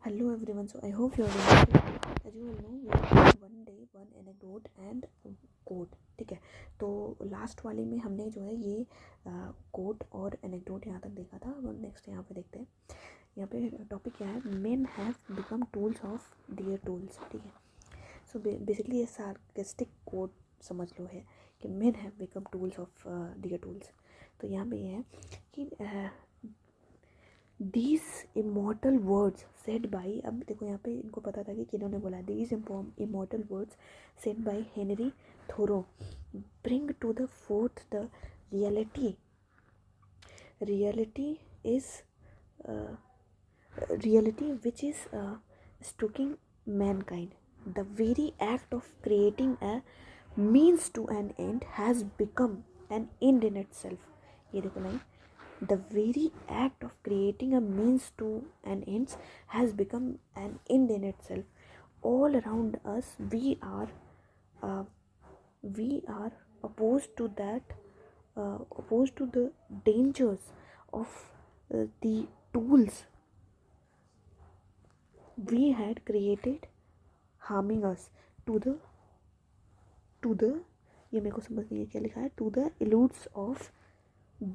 Hello everyone. So I hope you are doing well. As you all know, we have one day one anecdote and quote. ठीक है, तो last वाले में हमने जो है ये कोट और एनेक्डोट यहाँ तक देखा था. और नेक्स्ट यहाँ पे देखते हैं. यहाँ पे टॉपिक क्या है? Men have become tools of their tools. ठीक है, सो बेसिकली ये सार्केस्टिक कोट समझ लो है कि men have become tools of their tools. तो यहाँ पे ये है कि these immortal words said by, अब देखो यहाँ पे इनको पता था कि किन्होंने बोला. These immortal words said by Henry Thoreau bring to the forth the reality which is stalking mankind. The very act of creating a means to an end has become an end in itself. ये देखो line. The very act of creating a means to an end has become an end in itself. All around us we are opposed to the dangers of the tools we had created harming us to the ये मेरे को समझ नहीं है क्या लिखा है. To the illusions of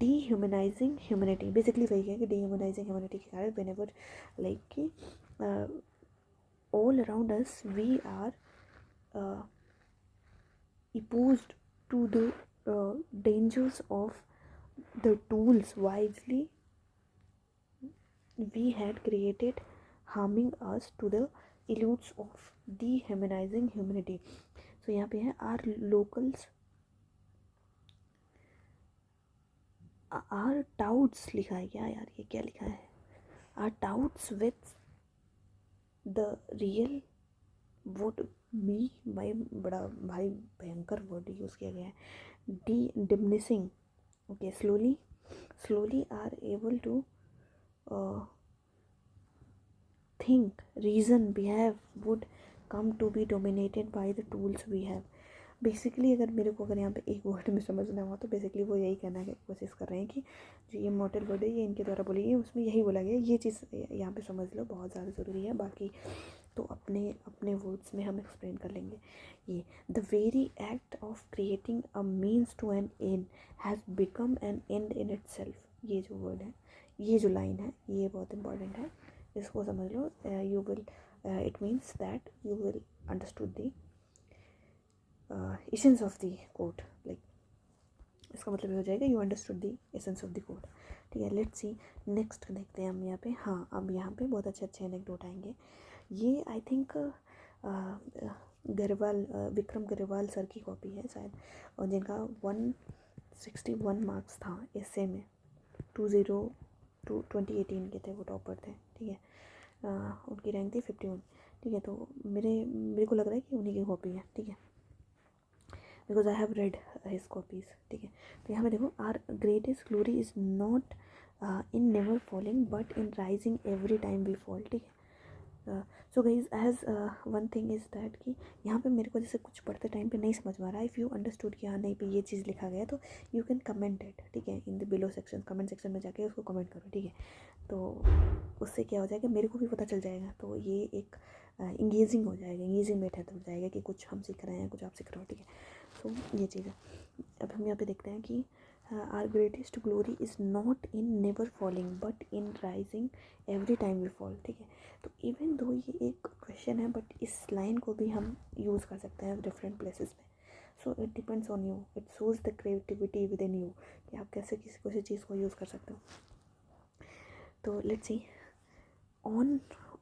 dehumanizing humanity. Basically वही है कि dehumanizing humanity के कारण whenever like कि all around us we are opposed to the dangers of the tools wisely we had created harming us to the illusions of dehumanizing humanity. So यहाँ पे है our locals our doubts लिखा है क्या यार, ये क्या लिखा है? our doubts with the real would be, भाई बड़ा भाई भयंकर वर्ड यूज़ किया गया है. diminishing. Okay, slowly are able to think, reason, behave would come to be dominated by the tools we have. Basically अगर यहाँ पे एक वर्ड में समझना हुआ तो बेसिकली वो यही कहना की कोशिश कर रहे हैं कि जो ये मॉडल वर्ड है ये इनके द्वारा बोली गई, उसमें यही बोला गया. ये चीज़ यहाँ पे समझ लो, बहुत ज़्यादा ज़रूरी है. बाकी तो अपने वर्ड्स में हम एक्सप्लेन कर लेंगे. ये the very act of creating a means to an end has become an end in itself. ये जो वर्ड है, ये जो लाइन है, ये बहुत इंपॉर्टेंट है. इसको समझ लो. You will it means that you will understood the essence of the quote. Like इसका मतलब ये हो जाएगा you understood the essence of the quote. ठीक है, लेट्स सी नेक्स्ट देखते हैं हम यहाँ पे. हाँ, अब यहाँ पे बहुत अच्छे एनेक्डोट आएंगे. ये I think Grewal Vikram Grewal sir की कॉपी है शायद, और जिनका 161 मार्क्स था एस्से में. 2018 के थे, वो टॉपर थे. ठीक है, उनकी रैंक थी 51. ठीक है, तो मेरे को लग रहा है कि उन्हीं की कॉपी है. ठीक है, because I have read his copies. ठीक है, तो यहाँ पे देखो, our greatest glory is not in never falling but in rising every time we fall. ठीक है, so guys as one thing is that कि यहाँ पे मेरे को जैसे कुछ पढ़ते टाइम पे नहीं समझ में आ रहा है. इफ़ यू अंडरस्टूड कि हाँ नहीं पे ये चीज़ लिखा गया है तो यू कैन कमेंट इट. ठीक है, in the below section, comment section में जाके उसको कमेंट करो. ठीक है, तो उससे क्या हो जाएगा, मेरे को भी पता चल जाएगा. तो ये एक इंगेजिंग हो जाएगा, इंगेजिंग मेथड हो जाएगा कि कुछ हम सीख रहे हैं, कुछ आप सीख रहे हो. ठीक है, तो ये चीज़ है. अब हम यहाँ पे देखते हैं कि our greatest glory is not in never falling but in rising every time we fall. ठीक है, तो इवन दो ये एक क्वेश्चन है बट इस लाइन को भी हम यूज़ कर सकते हैं डिफरेंट प्लेसेस में. So it depends on you. It shows the creativity with in you कि आप कैसे किसी चीज़ को यूज़ कर सकते हो. तो let's see.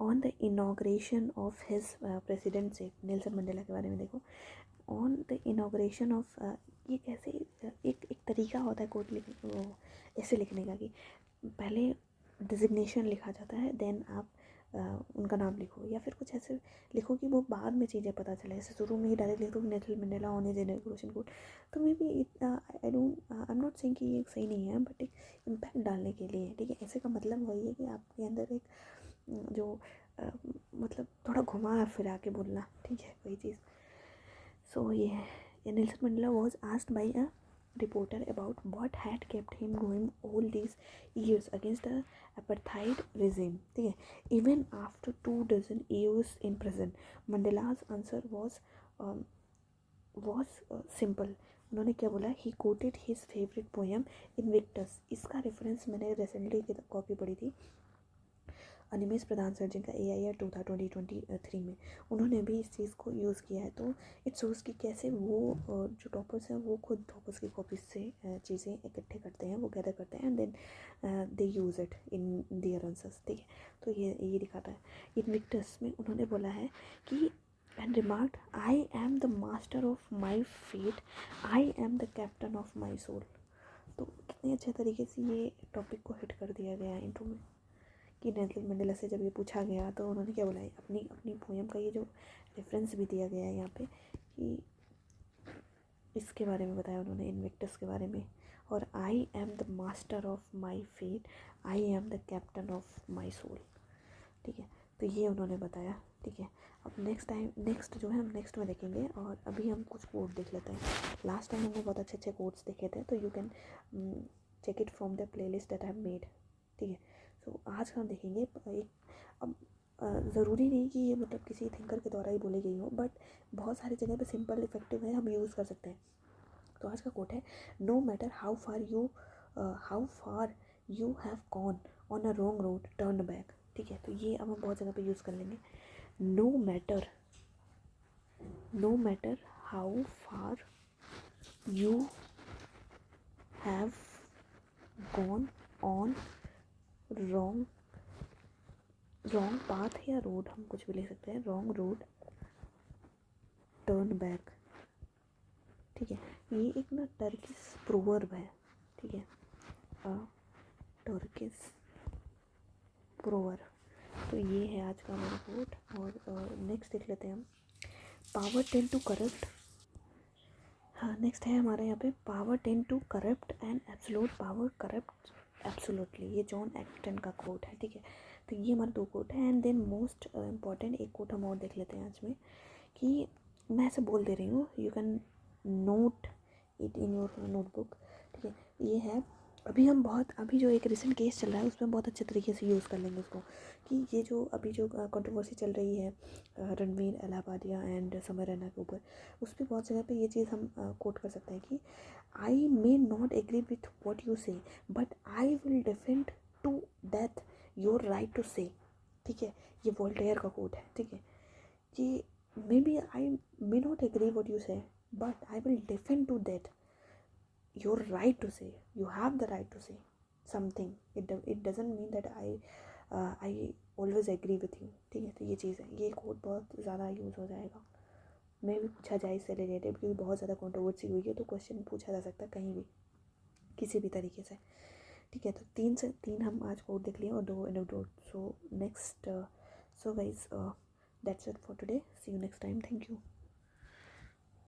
On the inauguration of his presidentship, Nelson Mandela के बारे में देखो. ऑन द इनॉग्रेशन ऑफ, ये कैसे एक तरीका होता है कोट लिखने, वो ऐसे लिखने का कि पहले डिजिग्नेशन लिखा जाता है, देन आप उनका नाम लिखो, या फिर कुछ ऐसे लिखो कि वो बाद में चीज़ें पता चले. ऐसे शुरू में ही डायरेक्ट लिख दो कि Nelson Mandela on his inauguration quote, तो maybe I am not saying कि ये सही नहीं है, बट एक इम्पैक्ट डालने के लिए. ठीक है, ऐसे का मतलब वही है कि आपके अंदर एक जो मतलब थोड़ा घुमा फिरा के बोलना. ठीक है, वही चीज़. सो ये Nelson Mandela was asked by a reporter about what had kept him going all these years against the apartheid regime. ठीक है, even after 2 dozen years in prison, Mandela's answer was simple. उन्होंने क्या बोला? ही coated his favourite poem Invictus. इसका reference मैंने recently copy पढ़ी थी, अनिमेश प्रधान sir जिनका AIR 2 था 2023 में, उन्होंने भी इस चीज़ को यूज़ किया है. तो इट शोज़ कि कैसे वो जो टॉपर्स हैं वो खुद टॉपर्स की कॉपीज से चीज़ें इकट्ठे करते हैं, वो गैदर करते हैं and then they use it in their answers. ठीक है, तो ये दिखाता है. इनविक्टस में उन्होंने बोला है कि and remarked, I am the master of my fate, I am the captain of my soul. तो कितने अच्छे तरीके से ये टॉपिक को हिट कर दिया गया है इंट्रो में कि नेल्सन मंडेला से जब ये पूछा गया तो उन्होंने क्या बोला है, अपनी पोएम का ये जो रेफरेंस भी दिया गया है यहाँ पे कि इसके बारे में बताया उन्होंने, इनविक्टस के बारे में. और I am the master of my fate, I am the captain of my soul. ठीक है, तो ये उन्होंने बताया. ठीक है, अब नेक्स्ट जो है हम नेक्स्ट में देखेंगे. और अभी हम कुछ कोट देख लेते हैं. लास्ट टाइम हमने बहुत अच्छे कोट्स देखे थे, तो you can check it from the play list that I have made. ठीक है, सो आज हम देखेंगे एक, अब ज़रूरी नहीं कि ये मतलब किसी थिंकर के द्वारा ही बोली गई हो, बट बहुत सारी जगह पे सिंपल इफेक्टिव है, हम यूज़ कर सकते हैं. तो आज का कोट है, no matter how far you have gone on a wrong road turn back. ठीक है, तो ये अब हम बहुत जगह पे यूज़ कर लेंगे. No matter how far you have gone on wrong path या रोड, हम कुछ भी ले सकते हैं, रॉन्ग रोड टर्न बैक. ठीक है, ये एक ना टर्किश प्रोवर्ब है. ठीक है, टर्किश प्रोवर्ब. तो ये है आज का हमारा कोट. और नेक्स्ट देख लेते हैं हम, पावर टेंड टू करप्ट. हाँ, नेक्स्ट है हमारे यहाँ पे, power tends to corrupt and absolute power corrupt absolutely. ये जॉन एक्टन का कोट है. ठीक है, तो ये हमारे 2 कोट है. एंड देन मोस्ट इम्पॉर्टेंट एक कोट हम और देख लेते हैं आज में, कि मैं ऐसे बोल दे रही हूँ, you can note it in your notebook. ठीक है, ये है, अभी जो एक रिसेंट केस चल रहा है उसमें बहुत अच्छे तरीके से यूज़ कर लेंगे उसको, कि ये जो अभी जो कंट्रोवर्सी चल रही है रणवीर इलाहाबादिया एंड समय रैना के ऊपर, उस पर बहुत जगह पे ये चीज़ हम कोट कर सकते हैं कि I may not agree with what you say, but I will defend to death your right to say. ठीक है, ये वोल्टेयर का कोट है. ठीक है, कि maybe I may not agree what you say, but I will defend to that your right to say. You have the right to say something. It doesn't mean that I always agree with you. ठीक है, तो ये चीज़ है, ये code बहुत ज़्यादा use हो जाएगा, मैं भी पूछा जाए इससे रिलेटेड, क्योंकि बहुत ज़्यादा कंट्रोवर्सी हुई है, तो क्वेश्चन पूछा जा सकता है कहीं भी किसी भी तरीके से. ठीक है, तो 3 से 3 हम आज कोड देख लिए और 2 anecdote. So next, so guys, that's it for today. See you next time. Thank you.